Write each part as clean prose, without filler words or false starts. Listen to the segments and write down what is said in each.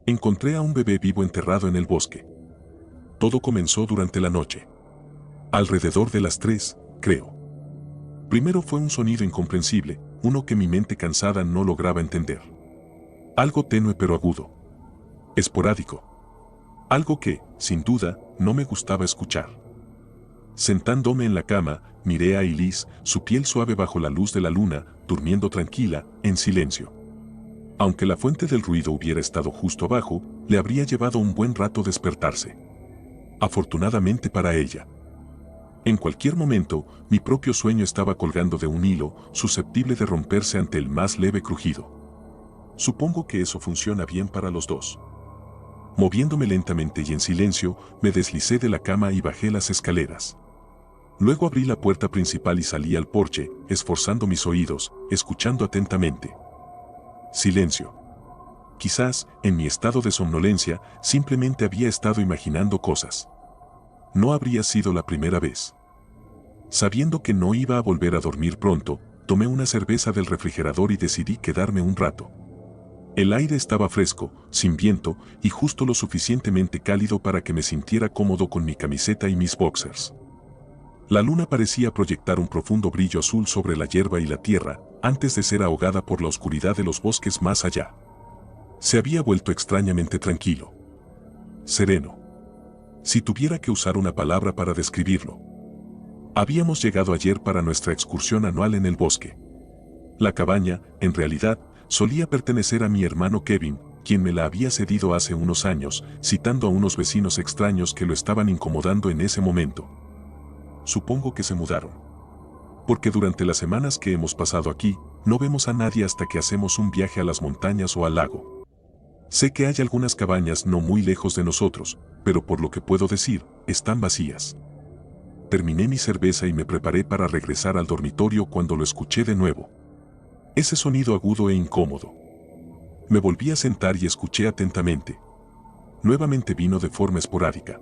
Encontré a un bebé vivo enterrado en el bosque. Todo comenzó durante la noche. Alrededor de las 3, creo. Primero fue un sonido incomprensible, uno que mi mente cansada no lograba entender. Algo tenue pero agudo. Esporádico. Algo que, sin duda, no me gustaba escuchar. Sentándome en la cama, miré a Elise, su piel suave bajo la luz de la luna, durmiendo tranquila, en silencio. Aunque la fuente del ruido hubiera estado justo abajo, le habría llevado un buen rato despertarse. Afortunadamente para ella. En cualquier momento, mi propio sueño estaba colgando de un hilo, susceptible de romperse ante el más leve crujido. Supongo que eso funciona bien para los dos. Moviéndome lentamente y en silencio, me deslicé de la cama y bajé las escaleras. Luego abrí la puerta principal y salí al porche, esforzando mis oídos, escuchando atentamente. Silencio. Quizás, en mi estado de somnolencia, simplemente había estado imaginando cosas. No habría sido la primera vez. Sabiendo que no iba a volver a dormir pronto, tomé una cerveza del refrigerador y decidí quedarme un rato. El aire estaba fresco, sin viento, y justo lo suficientemente cálido para que me sintiera cómodo con mi camiseta y mis boxers. La luna parecía proyectar un profundo brillo azul sobre la hierba y la tierra, antes de ser ahogada por la oscuridad de los bosques más allá. Se había vuelto extrañamente tranquilo. Sereno. Si tuviera que usar una palabra para describirlo. Habíamos llegado ayer para nuestra excursión anual en el bosque. La cabaña, en realidad, solía pertenecer a mi hermano Kevin, quien me la había cedido hace unos años, citando a unos vecinos extraños que lo estaban incomodando en ese momento. Supongo que se mudaron. Porque durante las semanas que hemos pasado aquí, no vemos a nadie hasta que hacemos un viaje a las montañas o al lago. Sé que hay algunas cabañas no muy lejos de nosotros, pero por lo que puedo decir, están vacías. Terminé mi cerveza y me preparé para regresar al dormitorio cuando lo escuché de nuevo. Ese sonido agudo e incómodo. Me volví a sentar y escuché atentamente. Nuevamente vino de forma esporádica.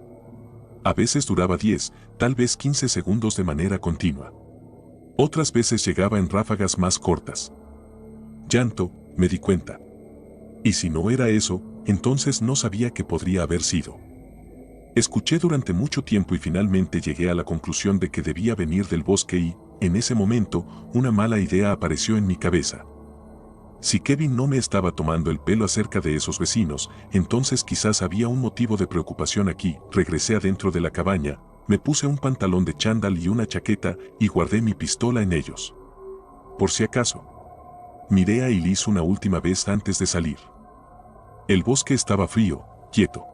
A veces duraba 10, tal vez 15 segundos de manera continua. Otras veces llegaba en ráfagas más cortas. Llanto, me di cuenta. Y si no era eso, entonces no sabía qué podría haber sido. Escuché durante mucho tiempo y finalmente llegué a la conclusión de que debía venir del bosque y, en ese momento, una mala idea apareció en mi cabeza. Si Kevin no me estaba tomando el pelo acerca de esos vecinos, entonces quizás había un motivo de preocupación aquí. Regresé adentro de la cabaña, me puse un pantalón de chándal y una chaqueta y guardé mi pistola en ellos. Por si acaso. Miré a Elise una última vez antes de salir. El bosque estaba frío, quieto.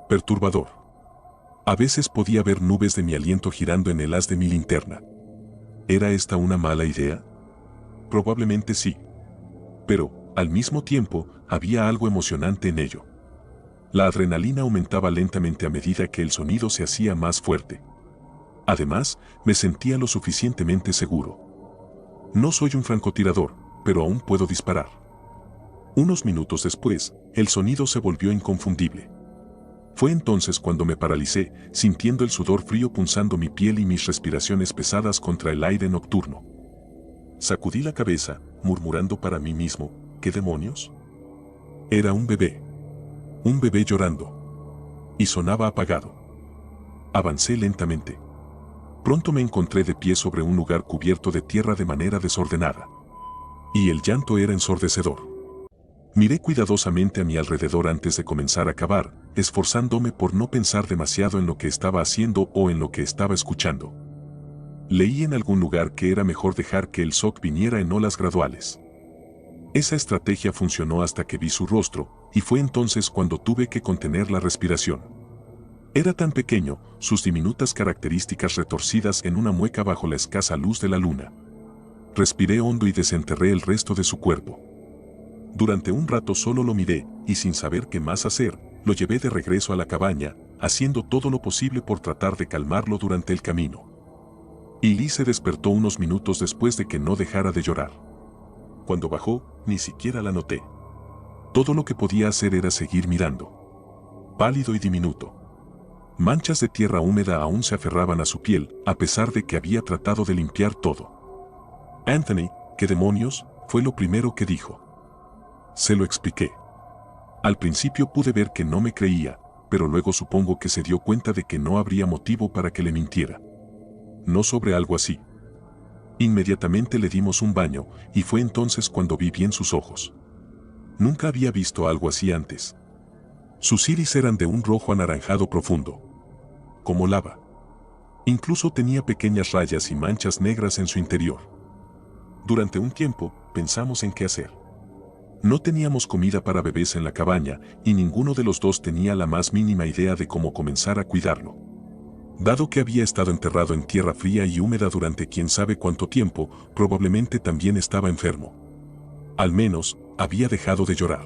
Perturbador. A veces podía ver nubes de mi aliento girando en el haz de mi linterna. ¿Era esta una mala idea? Probablemente sí. Pero, al mismo tiempo, había algo emocionante en ello. La adrenalina aumentaba lentamente a medida que el sonido se hacía más fuerte. Además, me sentía lo suficientemente seguro. No soy un francotirador, pero aún puedo disparar. Unos minutos después, el sonido se volvió inconfundible. Fue entonces cuando me paralicé, sintiendo el sudor frío punzando mi piel y mis respiraciones pesadas contra el aire nocturno. Sacudí la cabeza, murmurando para mí mismo, ¿qué demonios? Era un bebé. Un bebé llorando. Y sonaba apagado. Avancé lentamente. Pronto me encontré de pie sobre un lugar cubierto de tierra de manera desordenada. Y el llanto era ensordecedor. Miré cuidadosamente a mi alrededor antes de comenzar a cavar, esforzándome por no pensar demasiado en lo que estaba haciendo o en lo que estaba escuchando. Leí en algún lugar que era mejor dejar que el shock viniera en olas graduales. Esa estrategia funcionó hasta que vi su rostro, y fue entonces cuando tuve que contener la respiración. Era tan pequeño, sus diminutas características retorcidas en una mueca bajo la escasa luz de la luna. Respiré hondo y desenterré el resto de su cuerpo. Durante un rato solo lo miré, y sin saber qué más hacer, lo llevé de regreso a la cabaña, haciendo todo lo posible por tratar de calmarlo durante el camino. Elise se despertó unos minutos después de que no dejara de llorar. Cuando bajó, ni siquiera la noté. Todo lo que podía hacer era seguir mirando. Pálido y diminuto. Manchas de tierra húmeda aún se aferraban a su piel, a pesar de que había tratado de limpiar todo. Anthony, ¿qué demonios?, fue lo primero que dijo. Se lo expliqué. Al principio pude ver que no me creía, pero luego supongo que se dio cuenta de que no habría motivo para que le mintiera. No sobre algo así. Inmediatamente le dimos un baño, y fue entonces cuando vi bien sus ojos. Nunca había visto algo así antes. Sus iris eran de un rojo anaranjado profundo, como lava. Incluso tenía pequeñas rayas y manchas negras en su interior. Durante un tiempo, pensamos en qué hacer. No teníamos comida para bebés en la cabaña, y ninguno de los dos tenía la más mínima idea de cómo comenzar a cuidarlo. Dado que había estado enterrado en tierra fría y húmeda durante quién sabe cuánto tiempo, probablemente también estaba enfermo. Al menos, había dejado de llorar.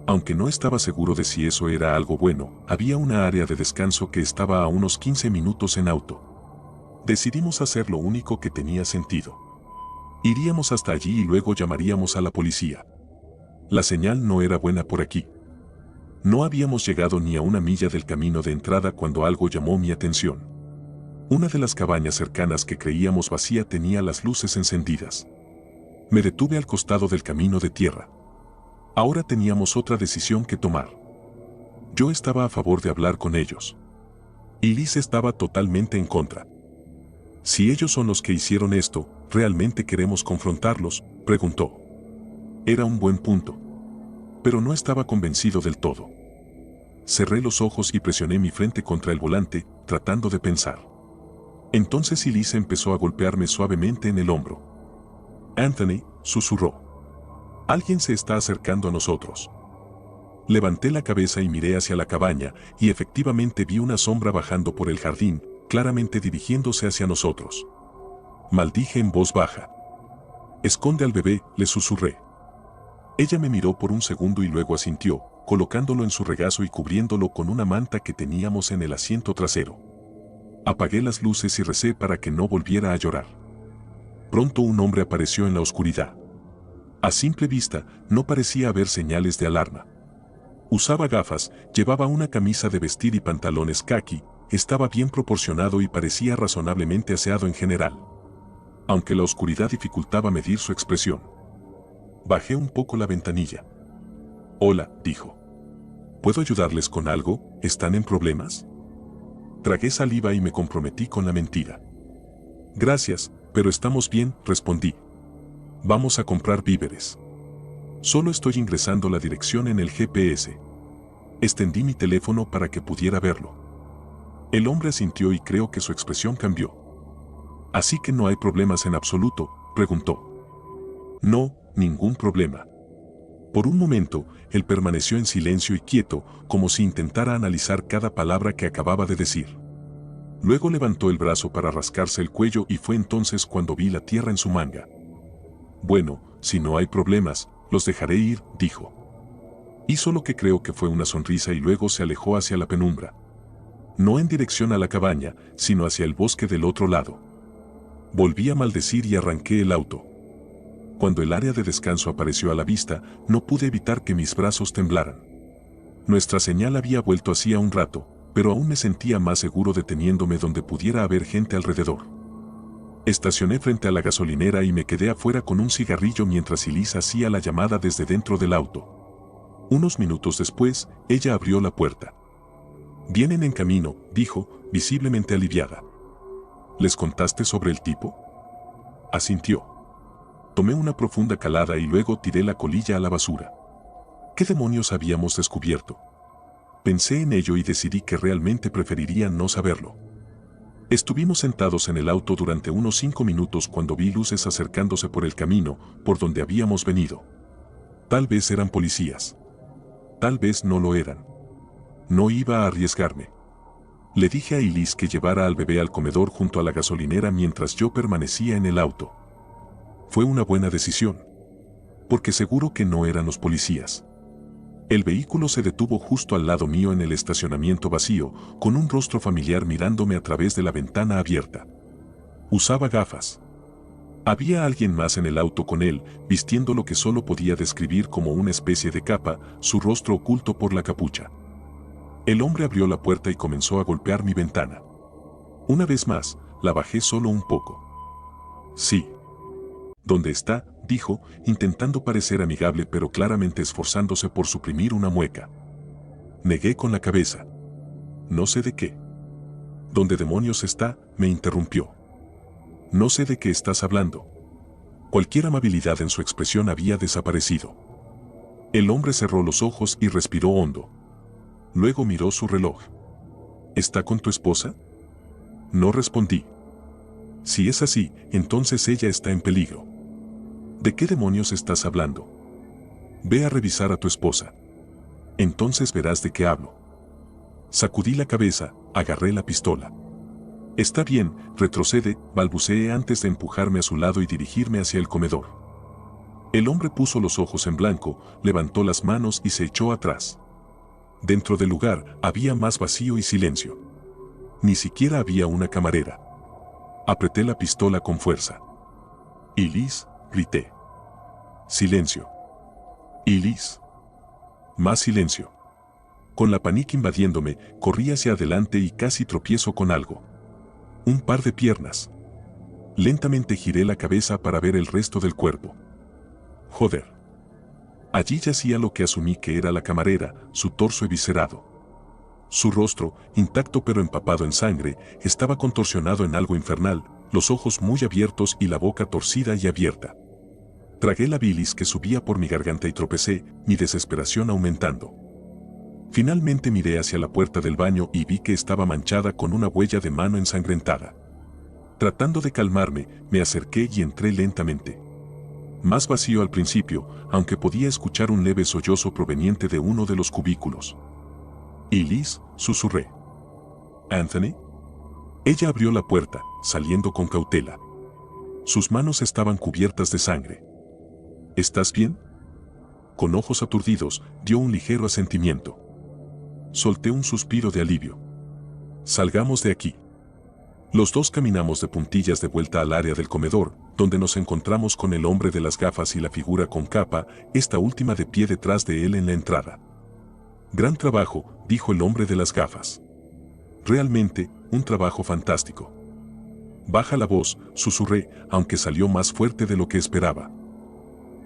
Aunque no estaba seguro de si eso era algo bueno, había una área de descanso que estaba a unos 15 minutos en auto. Decidimos hacer lo único que tenía sentido. Iríamos hasta allí y luego llamaríamos a la policía. La señal no era buena por aquí. No habíamos llegado ni a una milla del camino de entrada cuando algo llamó mi atención. Una de las cabañas cercanas que creíamos vacía tenía las luces encendidas. Me detuve al costado del camino de tierra. Ahora teníamos otra decisión que tomar. Yo estaba a favor de hablar con ellos. Y Liz estaba totalmente en contra. Si ellos son los que hicieron esto, ¿realmente queremos confrontarlos?, preguntó. Era un buen punto. Pero no estaba convencido del todo. Cerré los ojos y presioné mi frente contra el volante, tratando de pensar. Entonces Elise empezó a golpearme suavemente en el hombro. Anthony, susurró. Alguien se está acercando a nosotros. Levanté la cabeza y miré hacia la cabaña, y efectivamente vi una sombra bajando por el jardín, claramente dirigiéndose hacia nosotros. Maldije en voz baja. Esconde al bebé, le susurré. Ella me miró por un segundo y luego asintió, colocándolo en su regazo y cubriéndolo con una manta que teníamos en el asiento trasero. Apagué las luces y recé para que no volviera a llorar. Pronto un hombre apareció en la oscuridad. A simple vista, no parecía haber señales de alarma. Usaba gafas, llevaba una camisa de vestir y pantalones caqui, estaba bien proporcionado y parecía razonablemente aseado en general. Aunque la oscuridad dificultaba medir su expresión. Bajé un poco la ventanilla. Hola, dijo. ¿Puedo ayudarles con algo? ¿Están en problemas? Tragué saliva y me comprometí con la mentira. Gracias, pero estamos bien, respondí. Vamos a comprar víveres. Solo estoy ingresando la dirección en el GPS. Extendí mi teléfono para que pudiera verlo. El hombre asintió y creo que su expresión cambió. ¿Así que no hay problemas en absoluto?, preguntó. No, ningún problema. Por un momento, él permaneció en silencio y quieto, como si intentara analizar cada palabra que acababa de decir. Luego levantó el brazo para rascarse el cuello y fue entonces cuando vi la tierra en su manga. Bueno, si no hay problemas, los dejaré ir, dijo. Hizo lo que creo que fue una sonrisa y luego se alejó hacia la penumbra. No en dirección a la cabaña, sino hacia el bosque del otro lado. Volví a maldecir y arranqué el auto. Cuando el área de descanso apareció a la vista, no pude evitar que mis brazos temblaran. Nuestra señal había vuelto hacía un rato, pero aún me sentía más seguro deteniéndome donde pudiera haber gente alrededor. Estacioné frente a la gasolinera y me quedé afuera con un cigarrillo mientras Elise hacía la llamada desde dentro del auto. Unos minutos después, ella abrió la puerta. Vienen en camino, dijo, visiblemente aliviada. ¿Les contaste sobre el tipo? Asintió. Tomé una profunda calada y luego tiré la colilla a la basura. ¿Qué demonios habíamos descubierto? Pensé en ello y decidí que realmente preferiría no saberlo. Estuvimos sentados en el auto durante unos 5 minutos cuando vi luces acercándose por el camino por donde habíamos venido. Tal vez eran policías. Tal vez no lo eran. No iba a arriesgarme. Le dije a Elise que llevara al bebé al comedor junto a la gasolinera mientras yo permanecía en el auto. Fue una buena decisión. Porque seguro que no eran los policías. El vehículo se detuvo justo al lado mío en el estacionamiento vacío, con un rostro familiar mirándome a través de la ventana abierta. Usaba gafas. Había alguien más en el auto con él, vistiendo lo que solo podía describir como una especie de capa, su rostro oculto por la capucha. El hombre abrió la puerta y comenzó a golpear mi ventana. Una vez más, la bajé solo un poco. Sí. ¿Dónde está?, dijo, intentando parecer amigable pero claramente esforzándose por suprimir una mueca. Negué con la cabeza. No sé de qué. ¿Dónde demonios está?, me interrumpió. No sé de qué estás hablando. Cualquier amabilidad en su expresión había desaparecido. El hombre cerró los ojos y respiró hondo. Luego miró su reloj. ¿Está con tu esposa? No respondí. Si es así, entonces ella está en peligro. ¿De qué demonios estás hablando? Ve a revisar a tu esposa. Entonces verás de qué hablo. Sacudí la cabeza, agarré la pistola. Está bien, retrocede, balbuceé antes de empujarme a su lado y dirigirme hacia el comedor. El hombre puso los ojos en blanco, levantó las manos y se echó atrás. Dentro del lugar había más vacío y silencio. Ni siquiera había una camarera. Apreté la pistola con fuerza. «Elise», grité. Silencio. «Elise». Más silencio. Con la pánico invadiéndome, corrí hacia adelante y casi tropiezo con algo. Un par de piernas. Lentamente giré la cabeza para ver el resto del cuerpo. Joder. Allí yacía lo que asumí que era la camarera, su torso eviscerado. Su rostro, intacto pero empapado en sangre, estaba contorsionado en algo infernal, los ojos muy abiertos y la boca torcida y abierta. Tragué la bilis que subía por mi garganta y tropecé, mi desesperación aumentando. Finalmente miré hacia la puerta del baño y vi que estaba manchada con una huella de mano ensangrentada. Tratando de calmarme, me acerqué y entré lentamente. Más vacío al principio, aunque podía escuchar un leve sollozo proveniente de uno de los cubículos. «Elise», susurré. «¿Anthony?» Ella abrió la puerta, saliendo con cautela. Sus manos estaban cubiertas de sangre. «¿Estás bien?» Con ojos aturdidos, dio un ligero asentimiento. Solté un suspiro de alivio. «Salgamos de aquí». Los dos caminamos de puntillas de vuelta al área del comedor, donde nos encontramos con el hombre de las gafas y la figura con capa, esta última de pie detrás de él en la entrada. «Gran trabajo», dijo el hombre de las gafas. «Realmente, un trabajo fantástico». «Baja la voz», susurré, aunque salió más fuerte de lo que esperaba.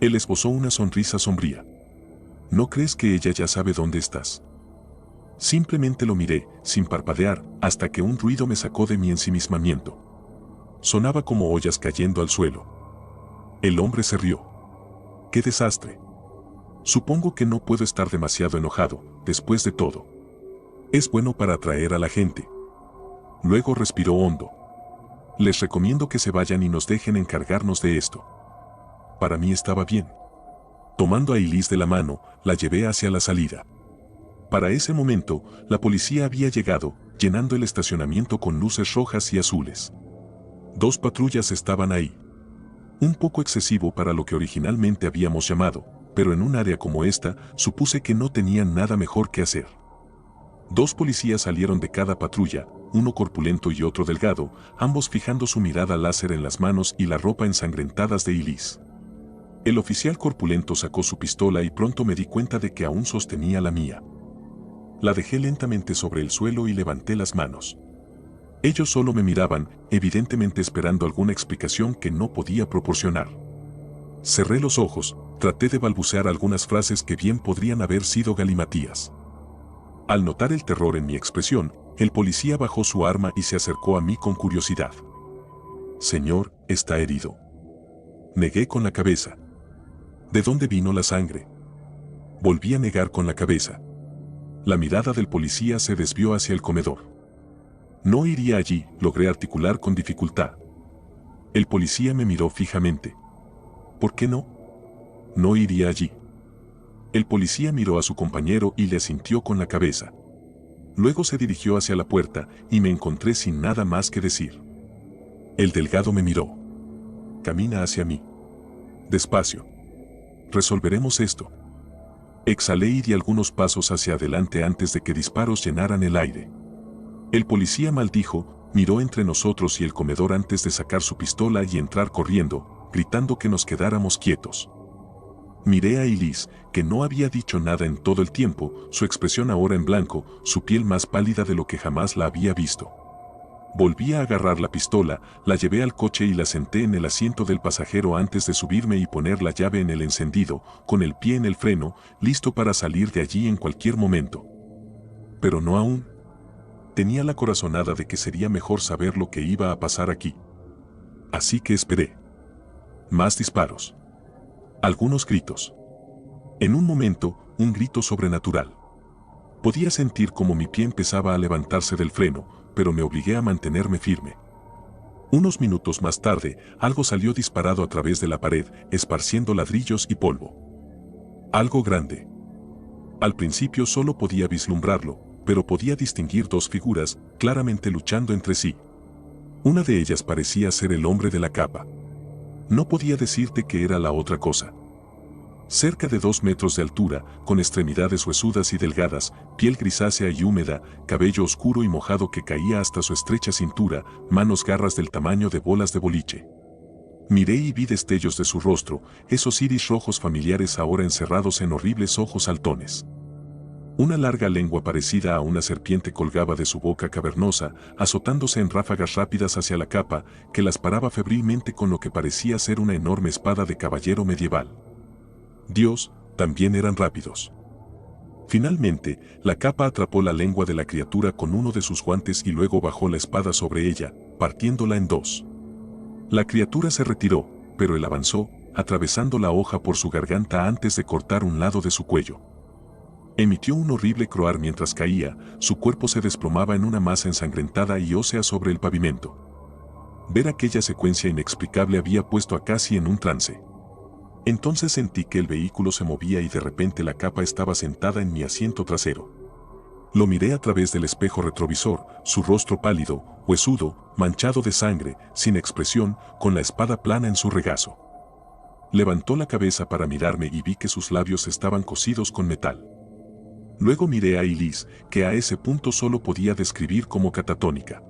Él esbozó una sonrisa sombría. «¿No crees que ella ya sabe dónde estás?» Simplemente lo miré, sin parpadear, hasta que un ruido me sacó de mi ensimismamiento. Sonaba como ollas cayendo al suelo. El hombre se rió. «¡Qué desastre! Supongo que no puedo estar demasiado enojado, después de todo. Es bueno para atraer a la gente». Luego respiró hondo. «Les recomiendo que se vayan y nos dejen encargarnos de esto». Para mí estaba bien. Tomando a Elise de la mano, la llevé hacia la salida. Para ese momento, la policía había llegado, llenando el estacionamiento con luces rojas y azules. 2 patrullas estaban ahí. Un poco excesivo para lo que originalmente habíamos llamado, pero en un área como esta, supuse que no tenían nada mejor que hacer. 2 policías salieron de cada patrulla, uno corpulento y otro delgado, ambos fijando su mirada láser en las manos y la ropa ensangrentadas de Elise. El oficial corpulento sacó su pistola y pronto me di cuenta de que aún sostenía la mía. La dejé lentamente sobre el suelo y levanté las manos. Ellos solo me miraban, evidentemente esperando alguna explicación que no podía proporcionar. Cerré los ojos, traté de balbucear algunas frases que bien podrían haber sido galimatías. Al notar el terror en mi expresión, el policía bajó su arma y se acercó a mí con curiosidad. «Señor, está herido». Negué con la cabeza. «¿De dónde vino la sangre?» Volví a negar con la cabeza. La mirada del policía se desvió hacia el comedor. «No iría allí», logré articular con dificultad. El policía me miró fijamente. «¿Por qué no?» «No iría allí». El policía miró a su compañero y le asintió con la cabeza. Luego se dirigió hacia la puerta y me encontré sin nada más que decir. El delgado me miró. «Camina hacia mí. Despacio. Resolveremos esto». Exhalé y di algunos pasos hacia adelante antes de que disparos llenaran el aire. El policía maldijo, miró entre nosotros y el comedor antes de sacar su pistola y entrar corriendo, gritando que nos quedáramos quietos. Miré a Elise, que no había dicho nada en todo el tiempo, su expresión ahora en blanco, su piel más pálida de lo que jamás la había visto. Volví a agarrar la pistola, la llevé al coche y la senté en el asiento del pasajero antes de subirme y poner la llave en el encendido, con el pie en el freno, listo para salir de allí en cualquier momento. Pero no aún. Tenía la corazonada de que sería mejor saber lo que iba a pasar aquí. Así que esperé. Más disparos. Algunos gritos. En un momento, un grito sobrenatural. Podía sentir como mi pie empezaba a levantarse del freno, pero me obligué a mantenerme firme. Unos minutos más tarde, algo salió disparado a través de la pared, esparciendo ladrillos y polvo. Algo grande. Al principio solo podía vislumbrarlo, pero podía distinguir dos figuras, claramente luchando entre sí. Una de ellas parecía ser el hombre de la capa. No podía decirte que era la otra cosa. Cerca de 2 metros de altura, con extremidades huesudas y delgadas, piel grisácea y húmeda, cabello oscuro y mojado que caía hasta su estrecha cintura, manos garras del tamaño de bolas de boliche. Miré y vi destellos de su rostro, esos iris rojos familiares ahora encerrados en horribles ojos saltones. Una larga lengua parecida a una serpiente colgaba de su boca cavernosa, azotándose en ráfagas rápidas hacia la capa, que las paraba febrilmente con lo que parecía ser una enorme espada de caballero medieval. Dios, también eran rápidos. Finalmente, la capa atrapó la lengua de la criatura con uno de sus guantes y luego bajó la espada sobre ella, partiéndola en dos. La criatura se retiró, pero él avanzó, atravesando la hoja por su garganta antes de cortar un lado de su cuello. Emitió un horrible croar mientras caía, su cuerpo se desplomaba en una masa ensangrentada y ósea sobre el pavimento. Ver aquella secuencia inexplicable había puesto a Cassie en un trance. Entonces sentí que el vehículo se movía y de repente la capa estaba sentada en mi asiento trasero. Lo miré a través del espejo retrovisor, su rostro pálido, huesudo, manchado de sangre, sin expresión, con la espada plana en su regazo. Levantó la cabeza para mirarme y vi que sus labios estaban cosidos con metal. Luego miré a Elise, que a ese punto solo podía describir como catatónica.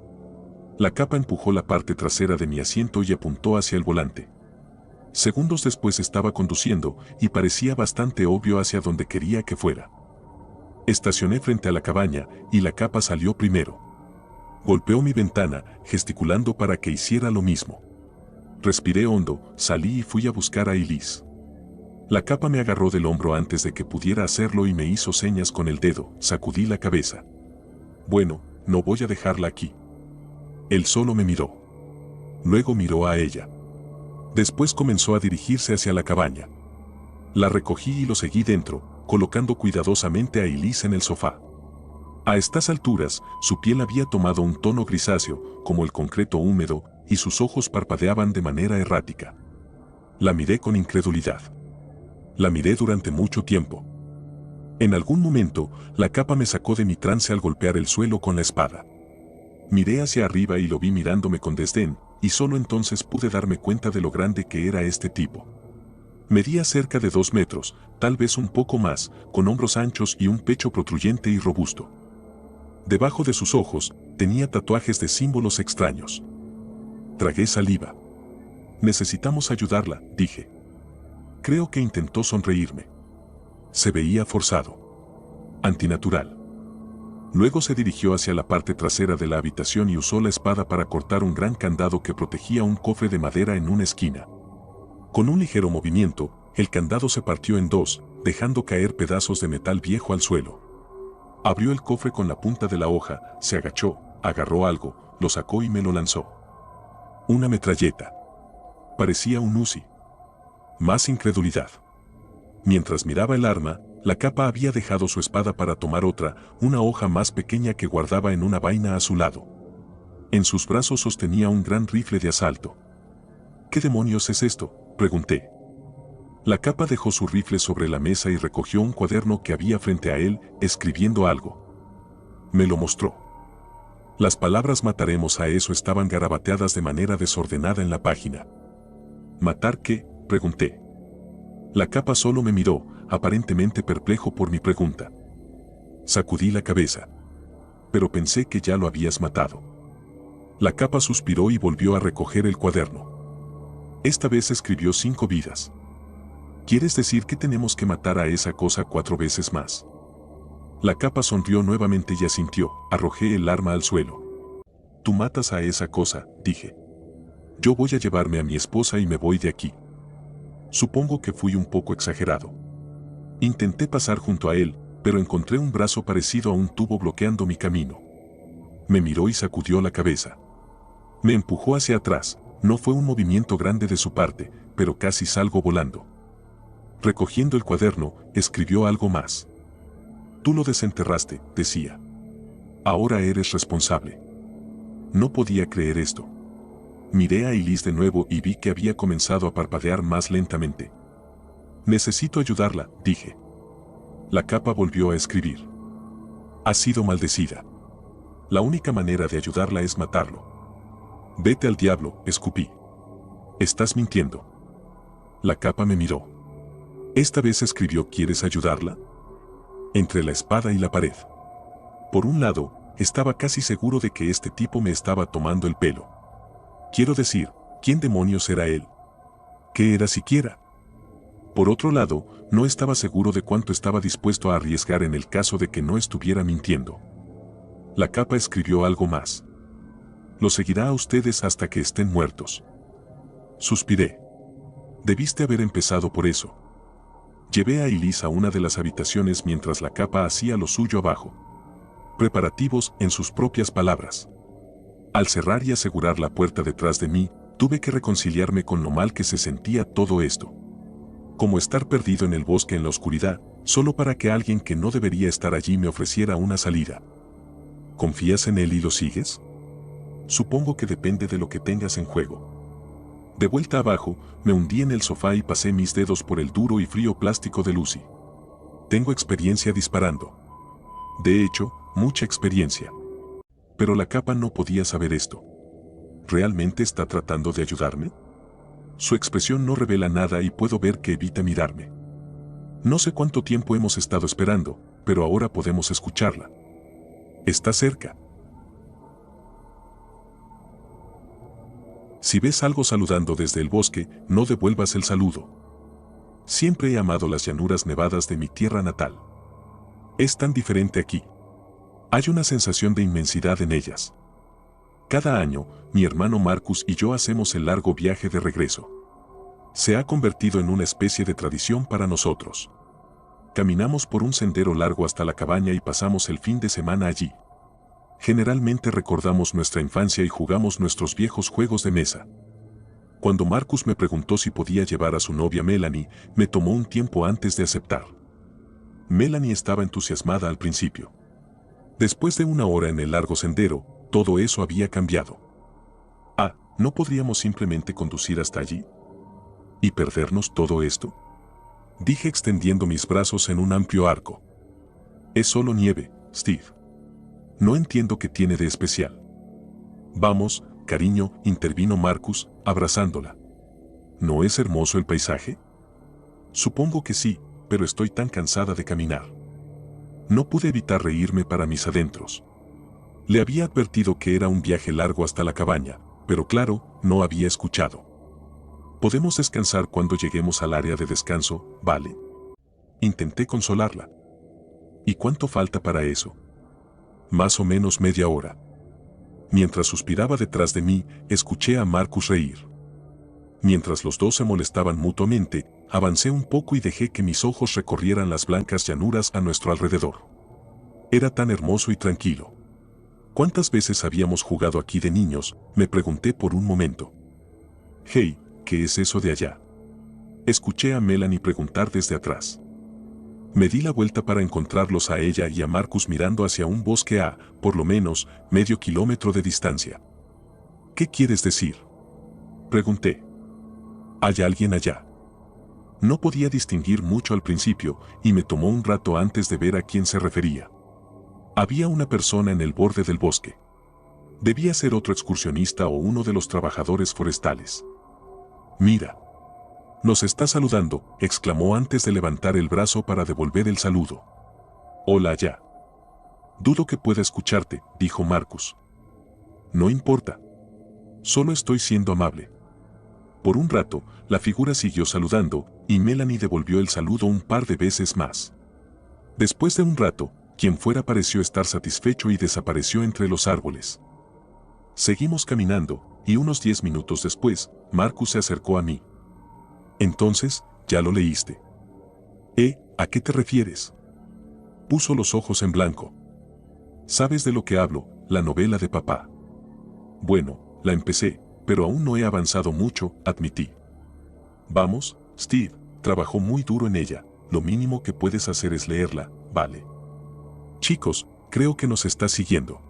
La capa empujó la parte trasera de mi asiento y apuntó hacia el volante. Segundos después estaba conduciendo y parecía bastante obvio hacia donde quería que fuera. Estacioné frente a la cabaña y la capa salió primero. Golpeó mi ventana, gesticulando para que hiciera lo mismo. Respiré hondo, salí y fui a buscar a Elise. La capa me agarró del hombro antes de que pudiera hacerlo y me hizo señas con el dedo, sacudí la cabeza. Bueno, no voy a dejarla aquí. Él solo me miró. Luego miró a ella. Después comenzó a dirigirse hacia la cabaña. La recogí y lo seguí dentro, colocando cuidadosamente a Elise en el sofá. A estas alturas, su piel había tomado un tono grisáceo, como el concreto húmedo, y sus ojos parpadeaban de manera errática. La miré con incredulidad. La miré durante mucho tiempo. En algún momento, la capa me sacó de mi trance al golpear el suelo con la espada. Miré hacia arriba y lo vi mirándome con desdén, y solo entonces pude darme cuenta de lo grande que era este tipo. Medía cerca de 2 metros, tal vez un poco más, con hombros anchos y un pecho protruyente y robusto. Debajo de sus ojos, tenía tatuajes de símbolos extraños. Tragué saliva. Necesitamos ayudarla, dije. Creo que intentó sonreírme. Se veía forzado. Antinatural. Luego se dirigió hacia la parte trasera de la habitación y usó la espada para cortar un gran candado que protegía un cofre de madera en una esquina. Con un ligero movimiento, el candado se partió en dos, dejando caer pedazos de metal viejo al suelo. Abrió el cofre con la punta de la hoja, se agachó, agarró algo, lo sacó y me lo lanzó. Una metralleta. Parecía un Uzi. Más incredulidad. Mientras miraba el arma, la capa había dejado su espada para tomar otra, una hoja más pequeña que guardaba en una vaina a su lado. En sus brazos sostenía un gran rifle de asalto. ¿Qué demonios es esto?, pregunté. La capa dejó su rifle sobre la mesa y recogió un cuaderno que había frente a él, escribiendo algo. Me lo mostró. Las palabras «mataremos a eso» estaban garabateadas de manera desordenada en la página. ¿Matar qué?, pregunté. La capa solo me miró, aparentemente perplejo por mi pregunta. Sacudí la cabeza. Pero pensé que ya lo habías matado. La capa suspiró y volvió a recoger el cuaderno. Esta vez escribió 5 vidas. ¿Quieres decir que tenemos que matar a esa cosa 4 veces más? La capa sonrió nuevamente y asintió. Arrojé el arma al suelo. Tú matas a esa cosa, dije. Yo voy a llevarme a mi esposa y me voy de aquí. Supongo que fui un poco exagerado. Intenté pasar junto a él, pero encontré un brazo parecido a un tubo bloqueando mi camino. Me miró y sacudió la cabeza. Me empujó hacia atrás. No fue un movimiento grande de su parte, pero casi salgo volando. Recogiendo el cuaderno, escribió algo más. Tú lo desenterraste, decía. Ahora eres responsable. No podía creer esto. Miré a Elise de nuevo y vi que había comenzado a parpadear más lentamente. Necesito ayudarla, dije. La capa volvió a escribir. Ha sido maldecida. La única manera de ayudarla es matarlo. Vete al diablo, escupí. Estás mintiendo. La capa me miró. Esta vez escribió: ¿quieres ayudarla? Entre la espada y la pared. Por un lado, estaba casi seguro de que este tipo me estaba tomando el pelo. Quiero decir, ¿quién demonios era él? ¿Qué era siquiera? Por otro lado, no estaba seguro de cuánto estaba dispuesto a arriesgar en el caso de que no estuviera mintiendo. La capa escribió algo más. Lo seguirá a ustedes hasta que estén muertos. Suspiré. Debiste haber empezado por eso. Llevé a Elise a una de las habitaciones mientras la capa hacía lo suyo abajo. Preparativos, en sus propias palabras. Al cerrar y asegurar la puerta detrás de mí, tuve que reconciliarme con lo mal que se sentía todo esto. Como estar perdido en el bosque en la oscuridad, solo para que alguien que no debería estar allí me ofreciera una salida. ¿Confías en él y lo sigues? Supongo que depende de lo que tengas en juego. De vuelta abajo, me hundí en el sofá y pasé mis dedos por el duro y frío plástico de Lucy. Tengo experiencia disparando. De hecho, mucha experiencia. Pero la capa no podía saber esto. ¿Realmente está tratando de ayudarme? Su expresión no revela nada y puedo ver que evita mirarme. No sé cuánto tiempo hemos estado esperando, pero ahora podemos escucharla. Está cerca. Si ves algo saludando desde el bosque, no devuelvas el saludo. Siempre he amado las llanuras nevadas de mi tierra natal. Es tan diferente aquí. Hay una sensación de inmensidad en ellas. Cada año, mi hermano Marcus y yo hacemos el largo viaje de regreso. Se ha convertido en una especie de tradición para nosotros. Caminamos por un sendero largo hasta la cabaña y pasamos el fin de semana allí. Generalmente recordamos nuestra infancia y jugamos nuestros viejos juegos de mesa. Cuando Marcus me preguntó si podía llevar a su novia Melanie, me tomó un tiempo antes de aceptar. Melanie estaba entusiasmada al principio. Después de una hora en el largo sendero, todo eso había cambiado. Ah, ¿no podríamos simplemente conducir hasta allí? ¿Y perdernos todo esto? Dije extendiendo mis brazos en un amplio arco. Es solo nieve, Steve. No entiendo qué tiene de especial. Vamos, cariño, intervino Marcus, abrazándola. ¿No es hermoso el paisaje? Supongo que sí, pero estoy tan cansada de caminar. No pude evitar reírme para mis adentros. Le había advertido que era un viaje largo hasta la cabaña, pero claro, no había escuchado. Podemos descansar cuando lleguemos al área de descanso, ¿vale? Intenté consolarla. ¿Y cuánto falta para eso? Más o menos media hora. Mientras suspiraba detrás de mí, escuché a Marcus reír. Mientras los dos se molestaban mutuamente, avancé un poco y dejé que mis ojos recorrieran las blancas llanuras a nuestro alrededor. Era tan hermoso y tranquilo. ¿Cuántas veces habíamos jugado aquí de niños?, me pregunté por un momento. Hey, ¿qué es eso de allá? Escuché a Melanie preguntar desde atrás. Me di la vuelta para encontrarlos a ella y a Marcus mirando hacia un bosque a, por lo menos, medio kilómetro de distancia. ¿Qué quieres decir?, pregunté. ¿Hay alguien allá? No podía distinguir mucho al principio y me tomó un rato antes de ver a quién se refería. Había una persona en el borde del bosque. Debía ser otro excursionista o uno de los trabajadores forestales. Mira. Nos está saludando, exclamó antes de levantar el brazo para devolver el saludo. Hola ya. Dudo que pueda escucharte, dijo Marcus. No importa. Solo estoy siendo amable. Por un rato, la figura siguió saludando, y Melanie devolvió el saludo un par de veces más. Después de un rato, quien fuera pareció estar satisfecho y desapareció entre los árboles. Seguimos caminando, y unos 10 minutos después, Marcus se acercó a mí. Entonces, ya lo leíste. ¿A qué te refieres? Puso los ojos en blanco. ¿Sabes de lo que hablo? La novela de papá. Bueno, la empecé, pero aún no he avanzado mucho, admití. Vamos, Steve, trabajó muy duro en ella, lo mínimo que puedes hacer es leerla, ¿vale? Chicos, creo que nos está siguiendo.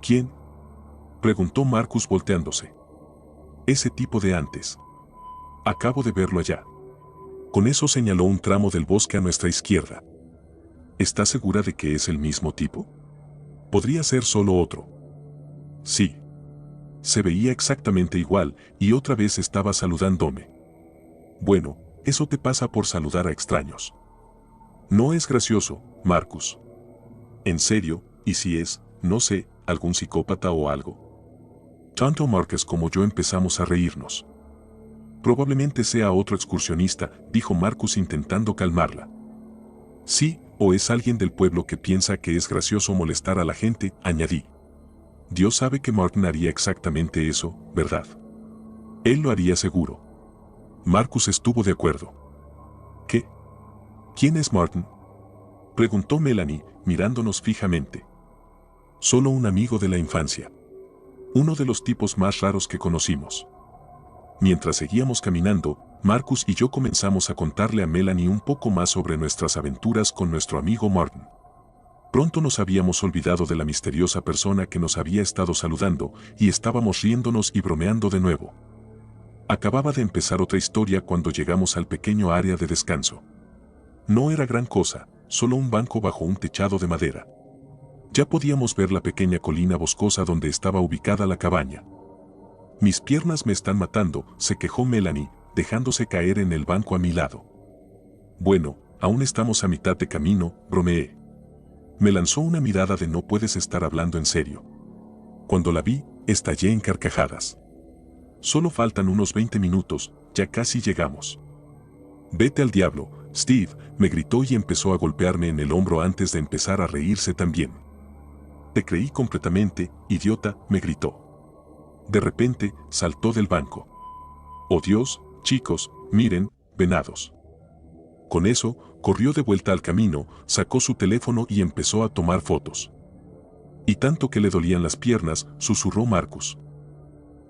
¿Quién? Preguntó Marcus volteándose. Ese tipo de antes. Acabo de verlo allá. Con eso señaló un tramo del bosque a nuestra izquierda. ¿Estás segura de que es el mismo tipo? Podría ser solo otro. Sí. Se veía exactamente igual y otra vez estaba saludándome. Bueno, eso te pasa por saludar a extraños. No es gracioso, Marcus. En serio, y si es, no sé, algún psicópata o algo. Tanto Marcus como yo empezamos a reírnos. Probablemente sea otro excursionista, dijo Marcus intentando calmarla. Sí, o es alguien del pueblo que piensa que es gracioso molestar a la gente, añadí. Dios sabe que Martin haría exactamente eso, ¿verdad? Él lo haría seguro. Marcus estuvo de acuerdo. ¿Qué? ¿Quién es Martin? Preguntó Melanie, mirándonos fijamente. Solo un amigo de la infancia. Uno de los tipos más raros que conocimos. Mientras seguíamos caminando, Marcus y yo comenzamos a contarle a Melanie un poco más sobre nuestras aventuras con nuestro amigo Martin. Pronto nos habíamos olvidado de la misteriosa persona que nos había estado saludando y estábamos riéndonos y bromeando de nuevo. Acababa de empezar otra historia cuando llegamos al pequeño área de descanso. No era gran cosa, solo un banco bajo un techado de madera. Ya podíamos ver la pequeña colina boscosa donde estaba ubicada la cabaña. Mis piernas me están matando, se quejó Melanie, dejándose caer en el banco a mi lado. Bueno, aún estamos a mitad de camino, bromeé. Me lanzó una mirada de no puedes estar hablando en serio. Cuando la vi, estallé en carcajadas. Solo faltan unos 20 minutos, ya casi llegamos. Vete al diablo, Steve, me gritó y empezó a golpearme en el hombro antes de empezar a reírse también. Te creí completamente, idiota, me gritó. De repente, saltó del banco. Oh Dios, chicos, miren, venados. Con eso, corrió de vuelta al camino, sacó su teléfono y empezó a tomar fotos. Y tanto que le dolían las piernas, susurró Marcus.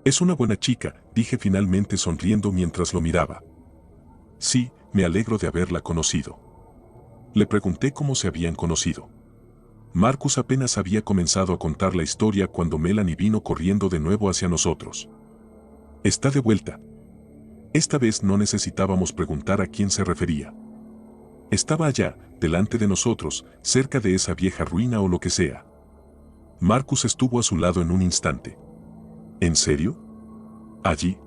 Es una buena chica, dije finalmente sonriendo mientras lo miraba. Sí, me alegro de haberla conocido. Le pregunté cómo se habían conocido. Marcus apenas había comenzado a contar la historia cuando Melanie vino corriendo de nuevo hacia nosotros. Está de vuelta. Esta vez no necesitábamos preguntar a quién se refería. Estaba allá, delante de nosotros, cerca de esa vieja ruina o lo que sea. Marcus estuvo a su lado en un instante. ¿En serio? ¿Allí?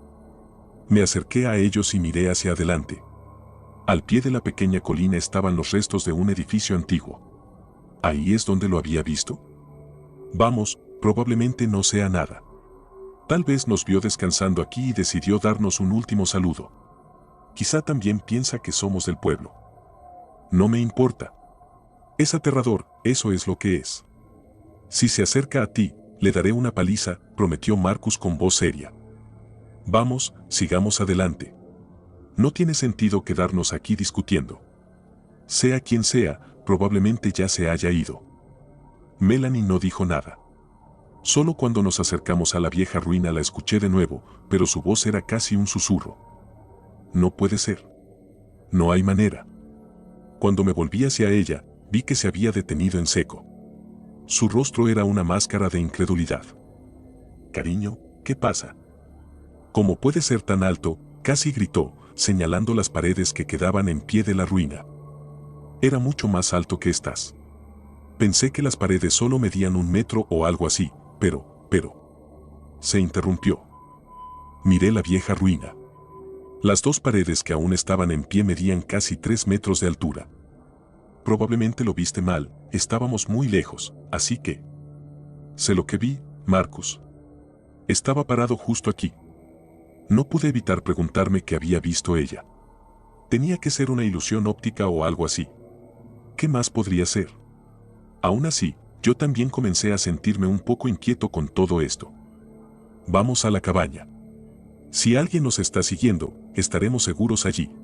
Me acerqué a ellos y miré hacia adelante. Al pie de la pequeña colina estaban los restos de un edificio antiguo. ¿Ahí es donde lo había visto? Vamos, probablemente no sea nada. Tal vez nos vio descansando aquí y decidió darnos un último saludo. Quizá también piensa que somos del pueblo. No me importa. Es aterrador, eso es lo que es. Si se acerca a ti, le daré una paliza, prometió Marcus con voz seria. Vamos, sigamos adelante. No tiene sentido quedarnos aquí discutiendo. Sea quien sea, probablemente ya se haya ido. Melanie no dijo nada. Solo cuando nos acercamos a la vieja ruina la escuché de nuevo, pero su voz era casi un susurro. No puede ser. No hay manera. Cuando me volví hacia ella, vi que se había detenido en seco. Su rostro era una máscara de incredulidad. Cariño, ¿qué pasa? ¿Cómo puede ser tan alto?, casi gritó, señalando las paredes que quedaban en pie de la ruina. Era mucho más alto que estas. Pensé que las paredes solo medían 1 metro o algo así, pero... Se interrumpió. Miré la vieja ruina. Las 2 paredes que aún estaban en pie medían casi 3 metros de altura. Probablemente lo viste mal, estábamos muy lejos, así que... Sé lo que vi, Marcus. Estaba parado justo aquí. No pude evitar preguntarme qué había visto ella. Tenía que ser una ilusión óptica o algo así. ¿Qué más podría ser? Aún así, yo también comencé a sentirme un poco inquieto con todo esto. Vamos a la cabaña. Si alguien nos está siguiendo, estaremos seguros allí.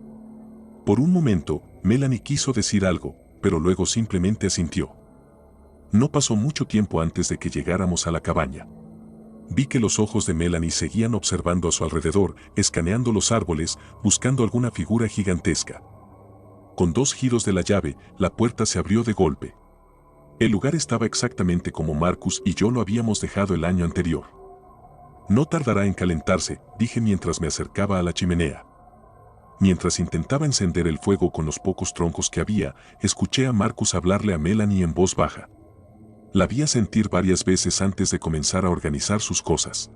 Por un momento, Melanie quiso decir algo, pero luego simplemente asintió. No pasó mucho tiempo antes de que llegáramos a la cabaña. Vi que los ojos de Melanie seguían observando a su alrededor, escaneando los árboles, buscando alguna figura gigantesca. Con 2 giros de la llave, la puerta se abrió de golpe. El lugar estaba exactamente como Marcus y yo lo habíamos dejado el año anterior. No tardará en calentarse, dije mientras me acercaba a la chimenea. Mientras intentaba encender el fuego con los pocos troncos que había, escuché a Marcus hablarle a Melanie en voz baja. La vi sentir varias veces antes de comenzar a organizar sus cosas.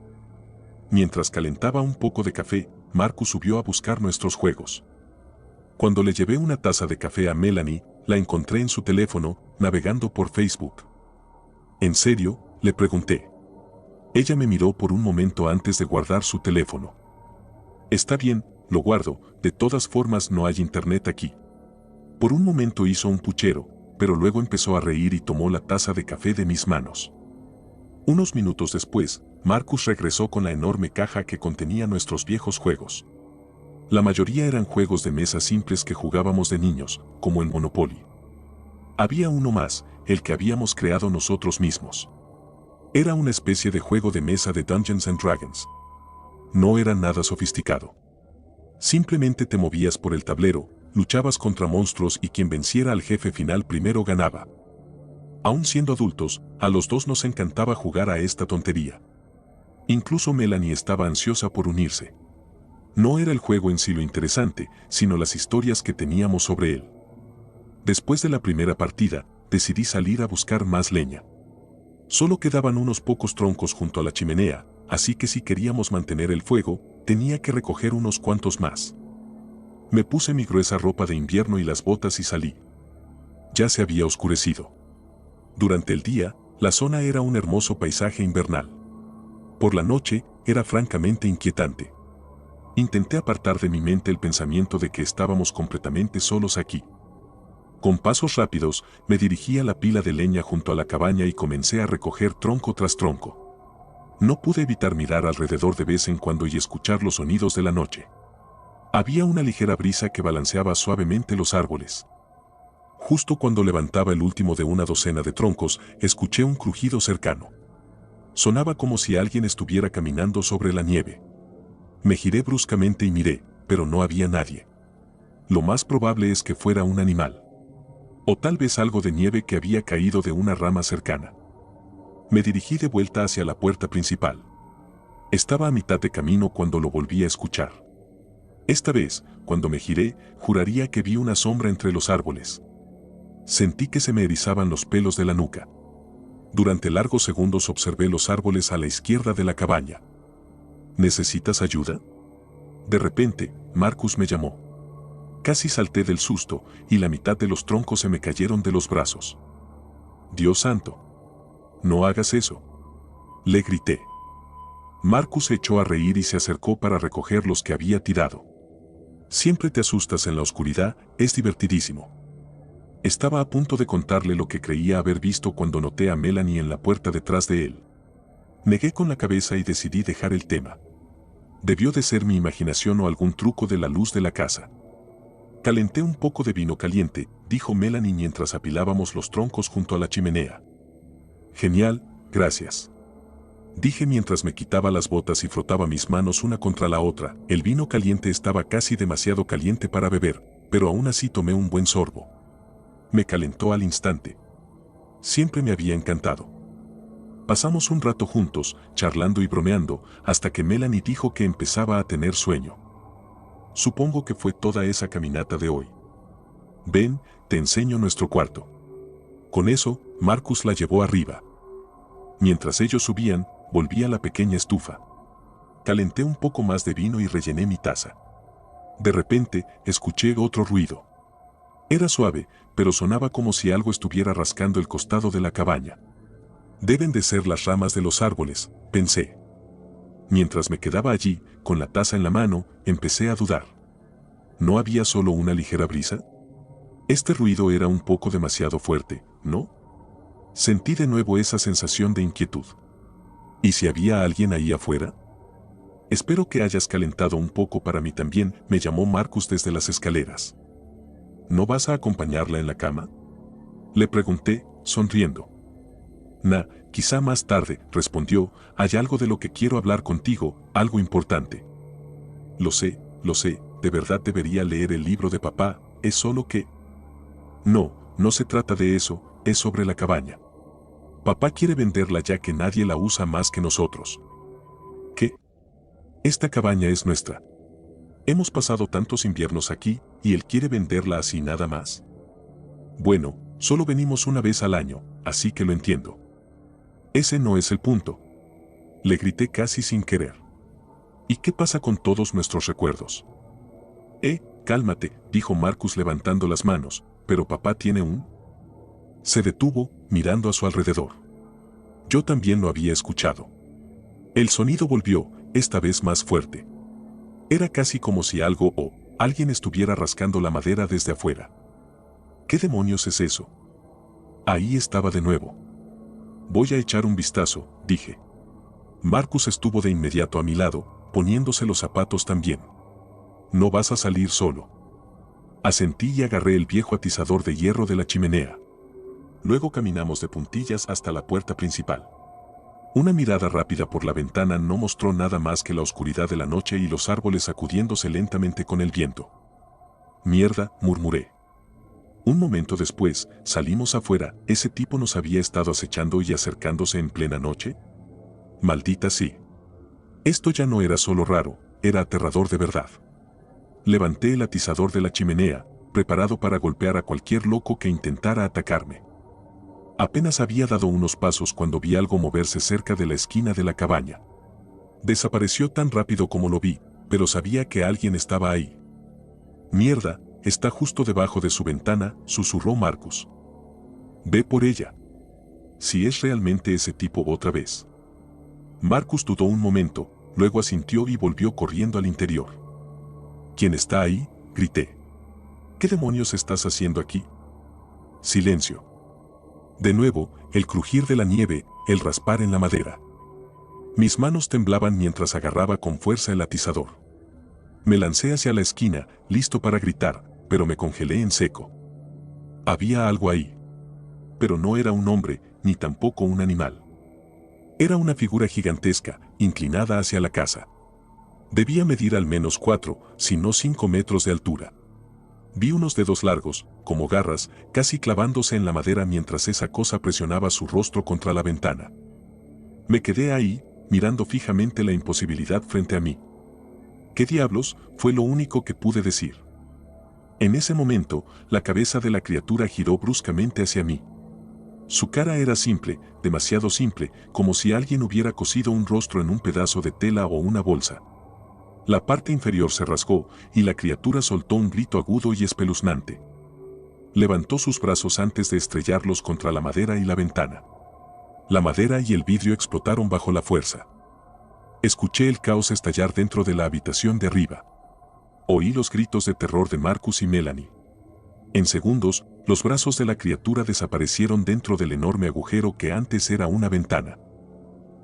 Mientras calentaba un poco de café, Marcus subió a buscar nuestros juegos. Cuando le llevé una taza de café a Melanie, la encontré en su teléfono, navegando por Facebook. ¿En serio?, le pregunté. Ella me miró por un momento antes de guardar su teléfono. Está bien, lo guardo, de todas formas no hay internet aquí. Por un momento hizo un puchero, pero luego empezó a reír y tomó la taza de café de mis manos. Unos minutos después, Marcus regresó con la enorme caja que contenía nuestros viejos juegos. La mayoría eran juegos de mesa simples que jugábamos de niños, como en Monopoly. Había uno más, el que habíamos creado nosotros mismos. Era una especie de juego de mesa de Dungeons and Dragons. No era nada sofisticado. Simplemente te movías por el tablero, luchabas contra monstruos y quien venciera al jefe final primero ganaba. Aún siendo adultos, a los dos nos encantaba jugar a esta tontería. Incluso Melanie estaba ansiosa por unirse. No era el juego en sí lo interesante, sino las historias que teníamos sobre él. Después de la primera partida, decidí salir a buscar más leña. Solo quedaban unos pocos troncos junto a la chimenea, así que si queríamos mantener el fuego, tenía que recoger unos cuantos más. Me puse mi gruesa ropa de invierno y las botas y salí. Ya se había oscurecido. Durante el día, la zona era un hermoso paisaje invernal. Por la noche, era francamente inquietante. Intenté apartar de mi mente el pensamiento de que estábamos completamente solos aquí. Con pasos rápidos, me dirigí a la pila de leña junto a la cabaña y comencé a recoger tronco tras tronco. No pude evitar mirar alrededor de vez en cuando y escuchar los sonidos de la noche. Había una ligera brisa que balanceaba suavemente los árboles. Justo cuando levantaba el último de una docena de troncos, escuché un crujido cercano. Sonaba como si alguien estuviera caminando sobre la nieve. Me giré bruscamente y miré, pero no había nadie. Lo más probable es que fuera un animal. O tal vez algo de nieve que había caído de una rama cercana. Me dirigí de vuelta hacia la puerta principal. Estaba a mitad de camino cuando lo volví a escuchar. Esta vez, cuando me giré, juraría que vi una sombra entre los árboles. Sentí que se me erizaban los pelos de la nuca. Durante largos segundos observé los árboles a la izquierda de la cabaña. ¿Necesitas ayuda? De repente, Marcus me llamó. Casi salté del susto, y la mitad de los troncos se me cayeron de los brazos. Dios santo. No hagas eso. Le grité. Marcus se echó a reír y se acercó para recoger los que había tirado. Siempre te asustas en la oscuridad, es divertidísimo. Estaba a punto de contarle lo que creía haber visto cuando noté a Melanie en la puerta detrás de él. Negué con la cabeza y decidí dejar el tema. Debió de ser mi imaginación o algún truco de la luz de la casa. Calenté un poco de vino caliente, dijo Melanie mientras apilábamos los troncos junto a la chimenea. Genial, gracias. Dije mientras me quitaba las botas y frotaba mis manos una contra la otra. El vino caliente estaba casi demasiado caliente para beber, pero aún así tomé un buen sorbo. Me calentó al instante. Siempre me había encantado. Pasamos un rato juntos, charlando y bromeando, hasta que Melanie dijo que empezaba a tener sueño. Supongo que fue toda esa caminata de hoy. Ven, te enseño nuestro cuarto. Con eso, Marcus la llevó arriba. Mientras ellos subían, volví a la pequeña estufa. Calenté un poco más de vino y rellené mi taza. De repente, escuché otro ruido. Era suave, pero sonaba como si algo estuviera rascando el costado de la cabaña. Deben de ser las ramas de los árboles, pensé. Mientras me quedaba allí, con la taza en la mano, empecé a dudar. ¿No había solo una ligera brisa? Este ruido era un poco demasiado fuerte, ¿no? Sentí de nuevo esa sensación de inquietud. ¿Y si había alguien ahí afuera? Espero que hayas calentado un poco para mí también, me llamó Marcus desde las escaleras. ¿No vas a acompañarla en la cama? Le pregunté, sonriendo. Quizá más tarde, respondió, hay algo de lo que quiero hablar contigo, algo importante. Lo sé, de verdad debería leer el libro de papá, es solo que... No se trata de eso, es sobre la cabaña. Papá quiere venderla ya que nadie la usa más que nosotros. ¿Qué? Esta cabaña es nuestra. Hemos pasado tantos inviernos aquí, y él quiere venderla así nada más. Bueno, solo venimos una vez al año, así que lo entiendo. Ese no es el punto. Le grité casi sin querer. ¿Y qué pasa con todos nuestros recuerdos? Cálmate, dijo Marcus levantando las manos, pero papá tiene un... Se detuvo, mirando a su alrededor. Yo también lo había escuchado. El sonido volvió, esta vez más fuerte. Era casi como si algo o alguien estuviera rascando la madera desde afuera. ¿Qué demonios es eso? Ahí estaba de nuevo. Voy a echar un vistazo, dije. Marcus estuvo de inmediato a mi lado, poniéndose los zapatos también. No vas a salir solo. Asentí y agarré el viejo atizador de hierro de la chimenea. Luego caminamos de puntillas hasta la puerta principal. Una mirada rápida por la ventana no mostró nada más que la oscuridad de la noche y los árboles sacudiéndose lentamente con el viento. Mierda, murmuré. Un momento después, salimos afuera, ¿ese tipo nos había estado acechando y acercándose en plena noche? Maldita sí. Esto ya no era solo raro, era aterrador de verdad. Levanté el atizador de la chimenea, preparado para golpear a cualquier loco que intentara atacarme. Apenas había dado unos pasos cuando vi algo moverse cerca de la esquina de la cabaña. Desapareció tan rápido como lo vi, pero sabía que alguien estaba ahí. Mierda, está justo debajo de su ventana, susurró Marcus. Ve por ella. Si es realmente ese tipo otra vez. Marcus dudó un momento, luego asintió y volvió corriendo al interior. ¿Quién está ahí?, grité. ¿Qué demonios estás haciendo aquí? Silencio. De nuevo, el crujir de la nieve, el raspar en la madera. Mis manos temblaban mientras agarraba con fuerza el atizador. Me lancé hacia la esquina, listo para gritar, pero me congelé en seco. Había algo ahí. Pero no era un hombre, ni tampoco un animal. Era una figura gigantesca, inclinada hacia la casa. Debía medir al menos 4, si no 5 metros de altura. Vi unos dedos largos, como garras, casi clavándose en la madera mientras esa cosa presionaba su rostro contra la ventana. Me quedé ahí, mirando fijamente la imposibilidad frente a mí. ¿Qué diablos?, fue lo único que pude decir. En ese momento, la cabeza de la criatura giró bruscamente hacia mí. Su cara era simple, demasiado simple, como si alguien hubiera cosido un rostro en un pedazo de tela o una bolsa. La parte inferior se rasgó, y la criatura soltó un grito agudo y espeluznante. Levantó sus brazos antes de estrellarlos contra la madera y la ventana. La madera y el vidrio explotaron bajo la fuerza. Escuché el caos estallar dentro de la habitación de arriba. Oí los gritos de terror de Marcus y Melanie. En segundos, los brazos de la criatura desaparecieron dentro del enorme agujero que antes era una ventana.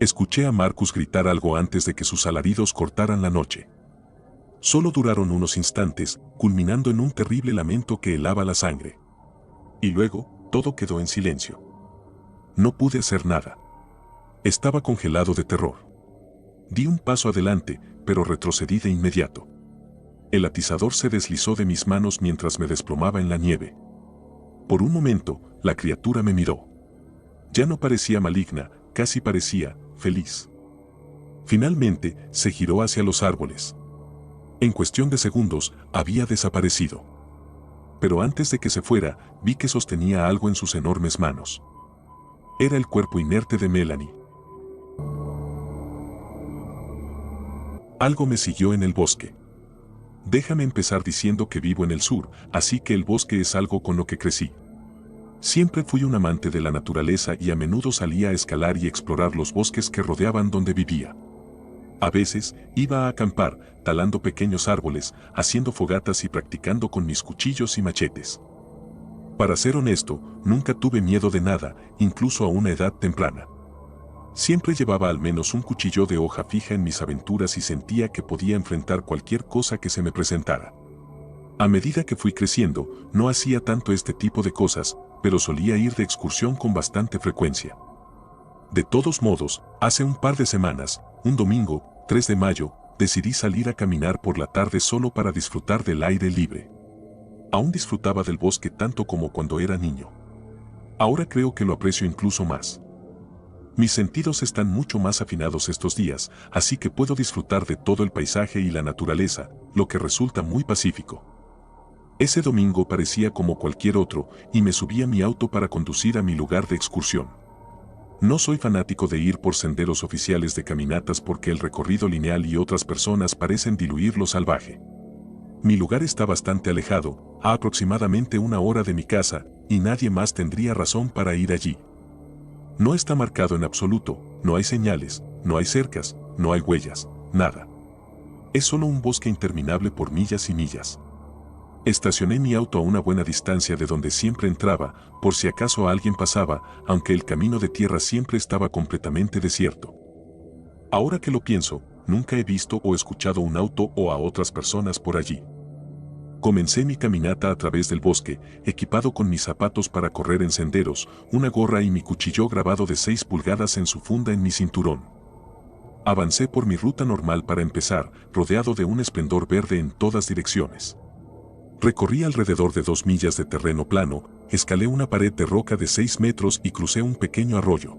Escuché a Marcus gritar algo antes de que sus alaridos cortaran la noche. Solo duraron unos instantes, culminando en un terrible lamento que helaba la sangre. Y luego, todo quedó en silencio. No pude hacer nada. Estaba congelado de terror. Di un paso adelante, pero retrocedí de inmediato. El atizador se deslizó de mis manos mientras me desplomaba en la nieve. Por un momento, la criatura me miró. Ya no parecía maligna, casi parecía feliz. Finalmente, se giró hacia los árboles. En cuestión de segundos, había desaparecido. Pero antes de que se fuera, vi que sostenía algo en sus enormes manos. Era el cuerpo inerte de Melanie. Algo me siguió en el bosque. Déjame empezar diciendo que vivo en el sur, así que el bosque es algo con lo que crecí. Siempre fui un amante de la naturaleza y a menudo salía a escalar y explorar los bosques que rodeaban donde vivía. A veces, iba a acampar, talando pequeños árboles, haciendo fogatas y practicando con mis cuchillos y machetes. Para ser honesto, nunca tuve miedo de nada, incluso a una edad temprana. Siempre llevaba al menos un cuchillo de hoja fija en mis aventuras y sentía que podía enfrentar cualquier cosa que se me presentara. A medida que fui creciendo, no hacía tanto este tipo de cosas, pero solía ir de excursión con bastante frecuencia. De todos modos, hace un par de semanas, un domingo, 3 de mayo, decidí salir a caminar por la tarde solo para disfrutar del aire libre. Aún disfrutaba del bosque tanto como cuando era niño. Ahora creo que lo aprecio incluso más. Mis sentidos están mucho más afinados estos días, así que puedo disfrutar de todo el paisaje y la naturaleza, lo que resulta muy pacífico. Ese domingo parecía como cualquier otro, y me subí a mi auto para conducir a mi lugar de excursión. No soy fanático de ir por senderos oficiales de caminatas porque el recorrido lineal y otras personas parecen diluir lo salvaje. Mi lugar está bastante alejado, a aproximadamente 1 hora de mi casa, y nadie más tendría razón para ir allí. No está marcado en absoluto, no hay señales, no hay cercas, no hay huellas, nada. Es solo un bosque interminable por millas y millas. Estacioné mi auto a una buena distancia de donde siempre entraba, por si acaso alguien pasaba, aunque el camino de tierra siempre estaba completamente desierto. Ahora que lo pienso, nunca he visto o escuchado un auto o a otras personas por allí. Comencé mi caminata a través del bosque, equipado con mis zapatos para correr en senderos, una gorra y mi cuchillo grabado de 6 pulgadas en su funda en mi cinturón. Avancé por mi ruta normal para empezar, rodeado de un esplendor verde en todas direcciones. Recorrí alrededor de 2 millas de terreno plano, escalé una pared de roca de 6 metros y crucé un pequeño arroyo.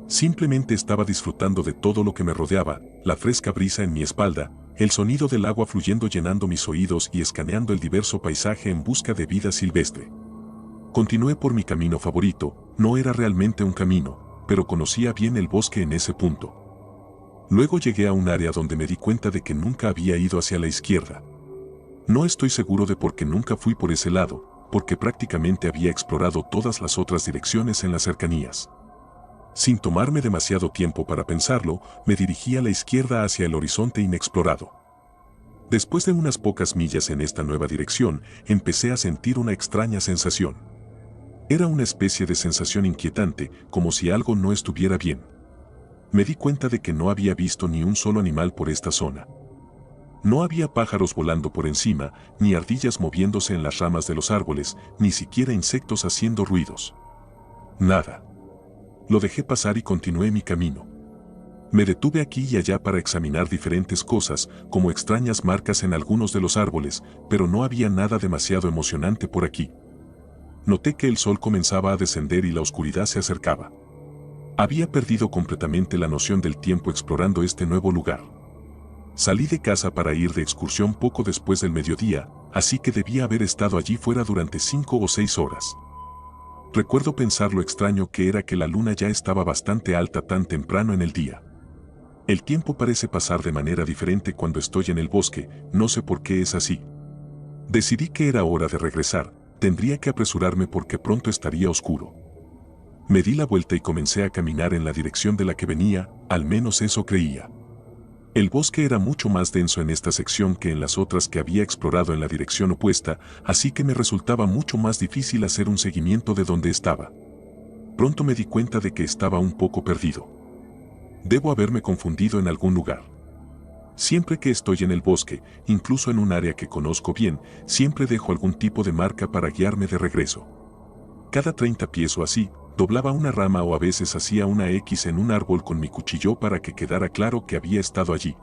Simplemente estaba disfrutando de todo lo que me rodeaba, la fresca brisa en mi espalda, el sonido del agua fluyendo llenando mis oídos y escaneando el diverso paisaje en busca de vida silvestre. Continué por mi camino favorito, no era realmente un camino, pero conocía bien el bosque en ese punto. Luego llegué a un área donde me di cuenta de que nunca había ido hacia la izquierda. No estoy seguro de por qué nunca fui por ese lado, porque prácticamente había explorado todas las otras direcciones en las cercanías. Sin tomarme demasiado tiempo para pensarlo, me dirigí a la izquierda hacia el horizonte inexplorado. Después de unas pocas millas en esta nueva dirección, empecé a sentir una extraña sensación. Era una especie de sensación inquietante, como si algo no estuviera bien. Me di cuenta de que no había visto ni un solo animal por esta zona. No había pájaros volando por encima, ni ardillas moviéndose en las ramas de los árboles, ni siquiera insectos haciendo ruidos. Nada. Lo dejé pasar y continué mi camino. Me detuve aquí y allá para examinar diferentes cosas, como extrañas marcas en algunos de los árboles, pero no había nada demasiado emocionante por aquí. Noté que el sol comenzaba a descender y la oscuridad se acercaba. Había perdido completamente la noción del tiempo explorando este nuevo lugar. Salí de casa para ir de excursión poco después del mediodía, así que debía haber estado allí fuera durante 5 o 6 horas. Recuerdo pensar lo extraño que era que la luna ya estaba bastante alta tan temprano en el día. El tiempo parece pasar de manera diferente cuando estoy en el bosque, no sé por qué es así. Decidí que era hora de regresar, tendría que apresurarme porque pronto estaría oscuro. Me di la vuelta y comencé a caminar en la dirección de la que venía, al menos eso creía. El bosque era mucho más denso en esta sección que en las otras que había explorado en la dirección opuesta, así que me resultaba mucho más difícil hacer un seguimiento de donde estaba. Pronto me di cuenta de que estaba un poco perdido. Debo haberme confundido en algún lugar. Siempre que estoy en el bosque, incluso en un área que conozco bien, siempre dejo algún tipo de marca para guiarme de regreso. Cada 30 pies o así, doblaba una rama o a veces hacía una X en un árbol con mi cuchillo para que quedara claro que había estado allí.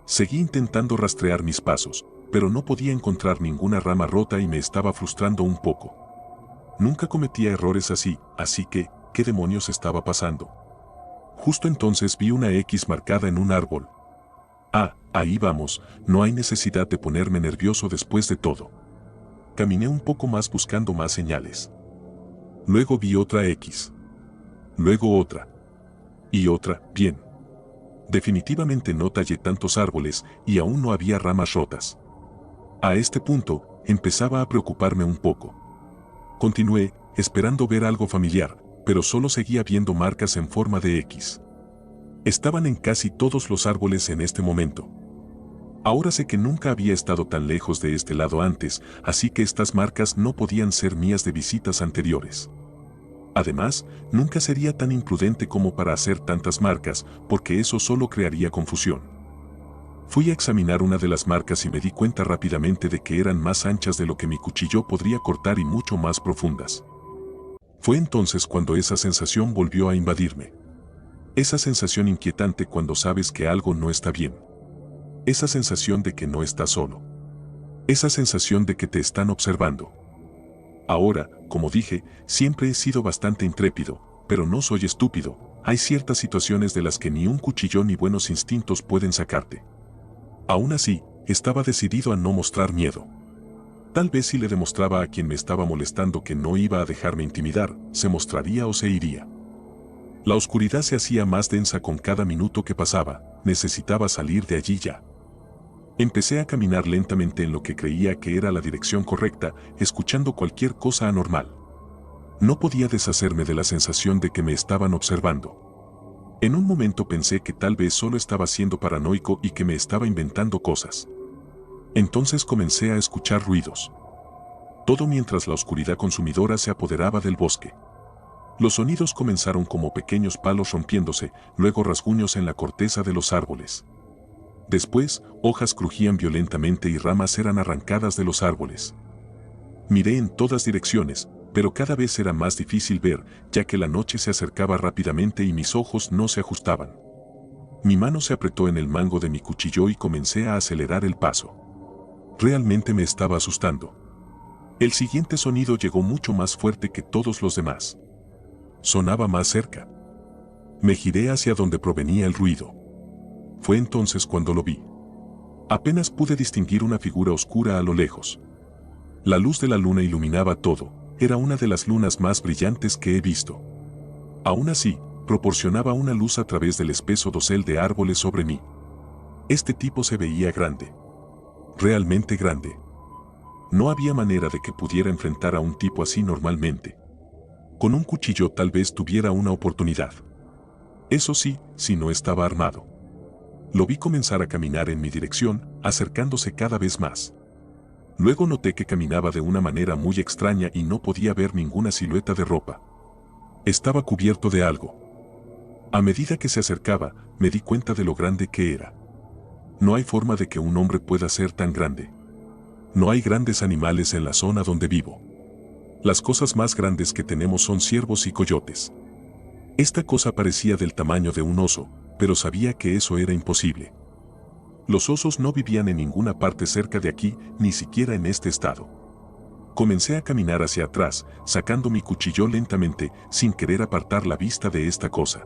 Seguí intentando rastrear mis pasos, pero no podía encontrar ninguna rama rota y me estaba frustrando un poco. Nunca cometía errores así que, ¿qué demonios estaba pasando? Justo entonces vi una X marcada en un árbol. Ah, ahí vamos, no hay necesidad de ponerme nervioso después de todo. Caminé un poco más buscando más señales. Luego vi otra X. Luego otra. Y otra, bien. Definitivamente no tallé tantos árboles y aún no había ramas rotas. A este punto, empezaba a preocuparme un poco. Continué, esperando ver algo familiar, pero solo seguía viendo marcas en forma de X. Estaban en casi todos los árboles en este momento. Ahora sé que nunca había estado tan lejos de este lado antes, así que estas marcas no podían ser mías de visitas anteriores. Además, nunca sería tan imprudente como para hacer tantas marcas, porque eso solo crearía confusión. Fui a examinar una de las marcas y me di cuenta rápidamente de que eran más anchas de lo que mi cuchillo podría cortar y mucho más profundas. Fue entonces cuando esa sensación volvió a invadirme. Esa sensación inquietante cuando sabes que algo no está bien. Esa sensación de que no estás solo. Esa sensación de que te están observando. Ahora, como dije, siempre he sido bastante intrépido, pero no soy estúpido. Hay ciertas situaciones de las que ni un cuchillo ni buenos instintos pueden sacarte. Aún así, estaba decidido a no mostrar miedo. Tal vez si le demostraba a quien me estaba molestando que no iba a dejarme intimidar, se mostraría o se iría. La oscuridad se hacía más densa con cada minuto que pasaba, necesitaba salir de allí ya. Empecé a caminar lentamente en lo que creía que era la dirección correcta, escuchando cualquier cosa anormal. No podía deshacerme de la sensación de que me estaban observando. En un momento pensé que tal vez solo estaba siendo paranoico y que me estaba inventando cosas. Entonces comencé a escuchar ruidos. Todo mientras la oscuridad consumidora se apoderaba del bosque. Los sonidos comenzaron como pequeños palos rompiéndose, luego rasguños en la corteza de los árboles. Después, hojas crujían violentamente y ramas eran arrancadas de los árboles. Miré en todas direcciones, pero cada vez era más difícil ver, ya que la noche se acercaba rápidamente y mis ojos no se ajustaban. Mi mano se apretó en el mango de mi cuchillo y comencé a acelerar el paso. Realmente me estaba asustando. El siguiente sonido llegó mucho más fuerte que todos los demás. Sonaba más cerca. Me giré hacia donde provenía el ruido. Fue entonces cuando lo vi. Apenas pude distinguir una figura oscura a lo lejos. La luz de la luna iluminaba todo, era una de las lunas más brillantes que he visto. Aún así, proporcionaba una luz a través del espeso dosel de árboles sobre mí. Este tipo se veía grande. Realmente grande. No había manera de que pudiera enfrentar a un tipo así normalmente. Con un cuchillo tal vez tuviera una oportunidad. Eso sí, si no estaba armado. Lo vi comenzar a caminar en mi dirección, acercándose cada vez más. Luego noté que caminaba de una manera muy extraña y no podía ver ninguna silueta de ropa. Estaba cubierto de algo. A medida que se acercaba, me di cuenta de lo grande que era. No hay forma de que un hombre pueda ser tan grande. No hay grandes animales en la zona donde vivo. Las cosas más grandes que tenemos son ciervos y coyotes. Esta cosa parecía del tamaño de un oso, pero sabía que eso era imposible. Los osos no vivían en ninguna parte cerca de aquí, ni siquiera en este estado. Comencé a caminar hacia atrás, sacando mi cuchillo lentamente, sin querer apartar la vista de esta cosa.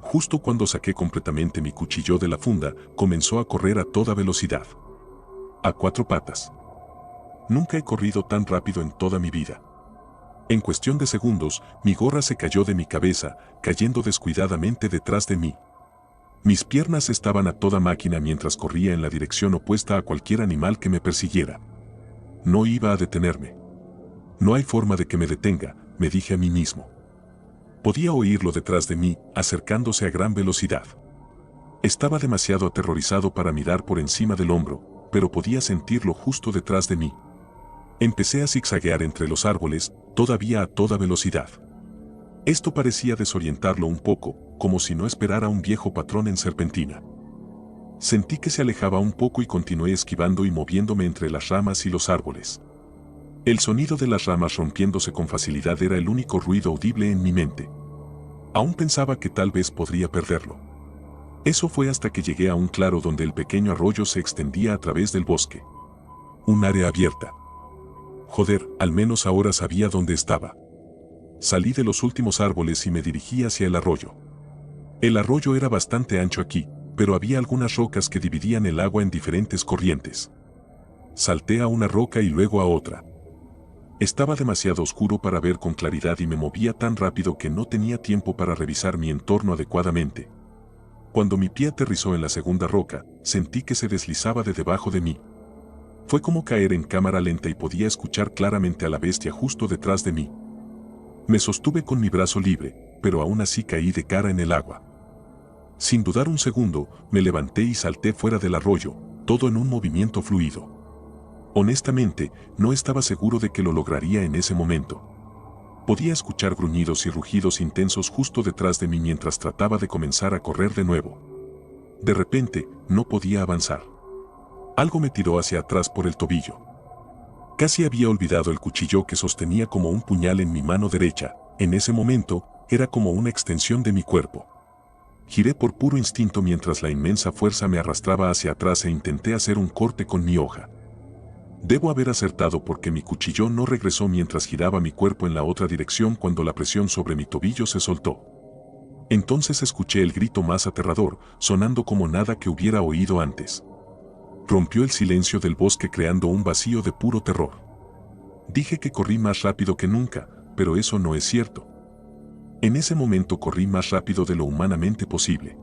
Justo cuando saqué completamente mi cuchillo de la funda, comenzó a correr a toda velocidad. A 4 patas. Nunca he corrido tan rápido en toda mi vida. En cuestión de segundos, mi gorra se cayó de mi cabeza, cayendo descuidadamente detrás de mí. Mis piernas estaban a toda máquina mientras corría en la dirección opuesta a cualquier animal que me persiguiera. No iba a detenerme. No hay forma de que me detenga, me dije a mí mismo. Podía oírlo detrás de mí, acercándose a gran velocidad. Estaba demasiado aterrorizado para mirar por encima del hombro, pero podía sentirlo justo detrás de mí. Empecé a zigzaguear entre los árboles, todavía a toda velocidad. Esto parecía desorientarlo un poco, como si no esperara un viejo patrón en serpentina. Sentí que se alejaba un poco y continué esquivando y moviéndome entre las ramas y los árboles. El sonido de las ramas rompiéndose con facilidad era el único ruido audible en mi mente. Aún pensaba que tal vez podría perderlo. Eso fue hasta que llegué a un claro donde el pequeño arroyo se extendía a través del bosque. Un área abierta. Joder, al menos ahora sabía dónde estaba. Salí de los últimos árboles y me dirigí hacia el arroyo. El arroyo era bastante ancho aquí, pero había algunas rocas que dividían el agua en diferentes corrientes. Salté a una roca y luego a otra. Estaba demasiado oscuro para ver con claridad y me movía tan rápido que no tenía tiempo para revisar mi entorno adecuadamente. Cuando mi pie aterrizó en la segunda roca, sentí que se deslizaba de debajo de mí. Fue como caer en cámara lenta y podía escuchar claramente a la bestia justo detrás de mí. Me sostuve con mi brazo libre, pero aún así caí de cara en el agua. Sin dudar un segundo, me levanté y salté fuera del arroyo, todo en un movimiento fluido. Honestamente, no estaba seguro de que lo lograría en ese momento. Podía escuchar gruñidos y rugidos intensos justo detrás de mí mientras trataba de comenzar a correr de nuevo. De repente, no podía avanzar. Algo me tiró hacia atrás por el tobillo. Casi había olvidado el cuchillo que sostenía como un puñal en mi mano derecha. En ese momento, era como una extensión de mi cuerpo. Giré por puro instinto mientras la inmensa fuerza me arrastraba hacia atrás e intenté hacer un corte con mi hoja. Debo haber acertado porque mi cuchillo no regresó mientras giraba mi cuerpo en la otra dirección cuando la presión sobre mi tobillo se soltó. Entonces escuché el grito más aterrador, sonando como nada que hubiera oído antes. Rompió el silencio del bosque creando un vacío de puro terror. Dije que corrí más rápido que nunca, pero eso no es cierto. En ese momento corrí más rápido de lo humanamente posible.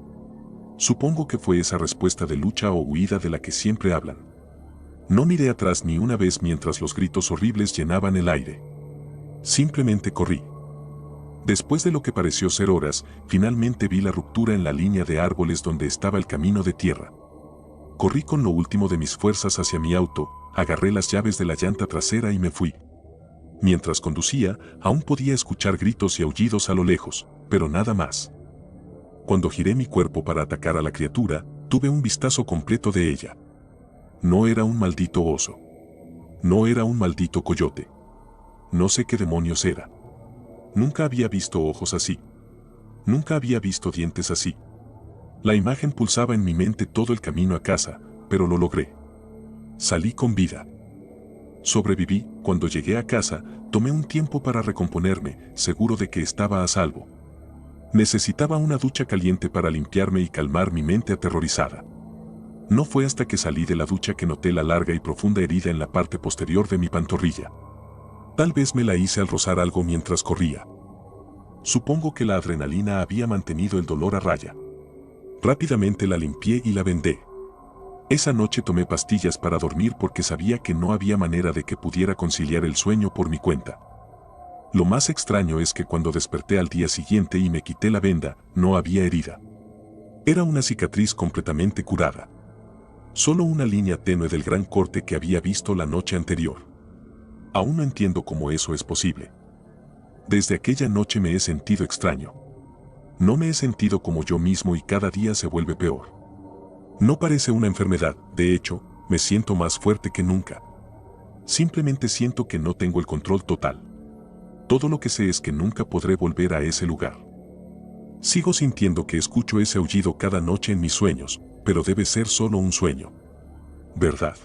Supongo que fue esa respuesta de lucha o huida de la que siempre hablan. No miré atrás ni una vez mientras los gritos horribles llenaban el aire. Simplemente corrí. Después de lo que pareció ser horas, finalmente vi la ruptura en la línea de árboles donde estaba el camino de tierra. Corrí con lo último de mis fuerzas hacia mi auto, agarré las llaves de la llanta trasera y me fui. Mientras conducía, aún podía escuchar gritos y aullidos a lo lejos, pero nada más. Cuando giré mi cuerpo para atacar a la criatura, tuve un vistazo completo de ella. No era un maldito oso. No era un maldito coyote. No sé qué demonios era. Nunca había visto ojos así. Nunca había visto dientes así. La imagen pulsaba en mi mente todo el camino a casa, pero lo logré. Salí con vida. Sobreviví. Cuando llegué a casa, tomé un tiempo para recomponerme, seguro de que estaba a salvo. Necesitaba una ducha caliente para limpiarme y calmar mi mente aterrorizada. No fue hasta que salí de la ducha que noté la larga y profunda herida en la parte posterior de mi pantorrilla. Tal vez me la hice al rozar algo mientras corría. Supongo que la adrenalina había mantenido el dolor a raya. Rápidamente la limpié y la vendé. Esa noche tomé pastillas para dormir porque sabía que no había manera de que pudiera conciliar el sueño por mi cuenta. Lo más extraño es que cuando desperté al día siguiente y me quité la venda, no había herida. Era una cicatriz completamente curada. Solo una línea tenue del gran corte que había visto la noche anterior. Aún no entiendo cómo eso es posible. Desde aquella noche me he sentido extraño. No me he sentido como yo mismo y cada día se vuelve peor. No parece una enfermedad, de hecho, me siento más fuerte que nunca. Simplemente siento que no tengo el control total. Todo lo que sé es que nunca podré volver a ese lugar. Sigo sintiendo que escucho ese aullido cada noche en mis sueños, pero debe ser solo un sueño. ¿Verdad?